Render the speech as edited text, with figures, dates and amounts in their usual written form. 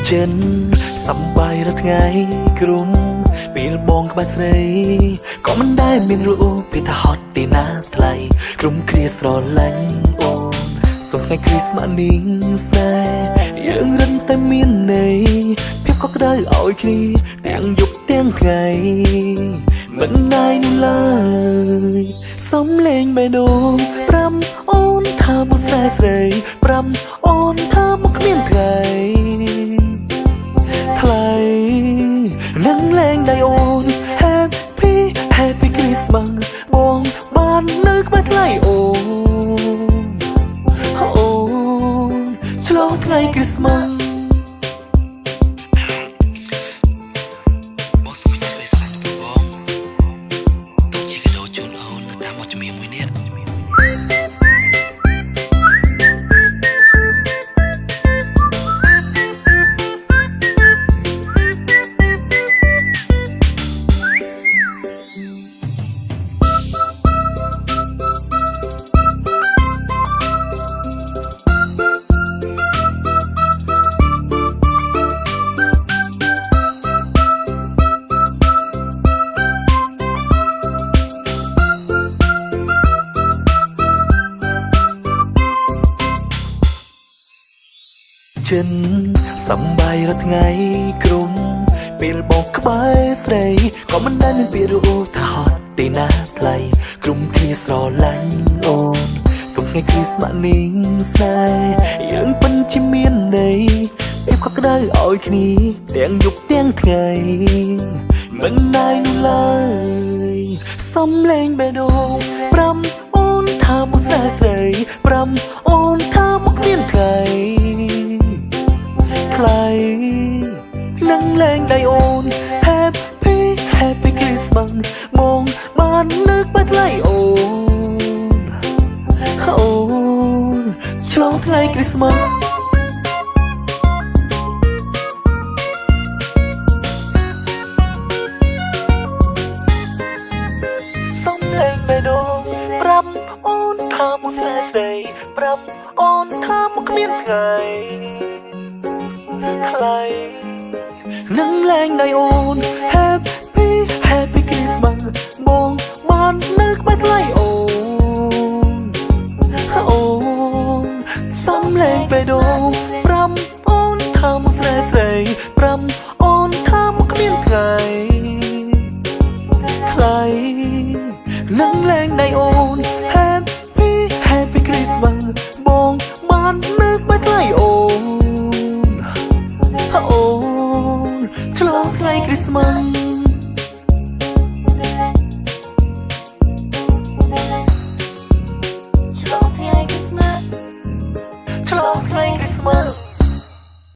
ចិនសំបាយរត់ថ្ងៃក្រុមពេលបងក្បែរស្រីក៏មិនដែលមានរូបពីថាហត់ទីណាថ្លៃក្រុមគ្រាស្រឡាញ់អូនសុំថ្ងៃគ្រីស្មាស់នេះស្នេហ៍យើងរឹងតែមានន័យភាពក៏ក្តៅឲ្យគ្នាទាំងយប់ទាំងថ្ងៃមិនណាយនោះឡើយសំលេងបេះដូងប្រាំអូនថាមកស្រែស្រីប្រាំអូនថាមកគ្មានថ្ងៃថ្លៃនឹងលែងដៃអូន Happy Happy Christmas បងបាននៅក្បែរថ្លៃអូនអូនឆ្លងថ្ងៃ Christmasចិនសំបាយរត់ថ្ងៃក្រុមពេលបងក្បែរស្រីក៏មិនដែលមានពាក្យរូបថាហត់ទីណាថ្លៃក្រុមគ្នាស្រឡាញ់អូនសុំថ្ងៃគ្រីស្មាស់នេះស្នេហ៍យើងពិនជាមានន័យពេលក៏ក្តៅឲ្យគ្នាទាំងយប់ទាំងថ្ងៃមិនណាយនោះឡើយសំលេងបេះដូងប្រាំអូនថាមកស្រែស្រីប្រាំអូនថាមកគ្មានថ្ងៃថ្លៃនឹងលែងដៃអូន Happy Happy Christmas បងបាននៅក្បែរថ្លៃអូនអូនឆ្លងថ្ងៃ Christmas សំលេងបេះដូងប្រាប់អូនថាមកស្រែស្រីប្រាប់អូនថាមកគ្មានថ្ងៃថ្លៃនឹងលែងដៃអូន Happy Happy Christmas បងបាននៅក្បែរថ្លៃអូ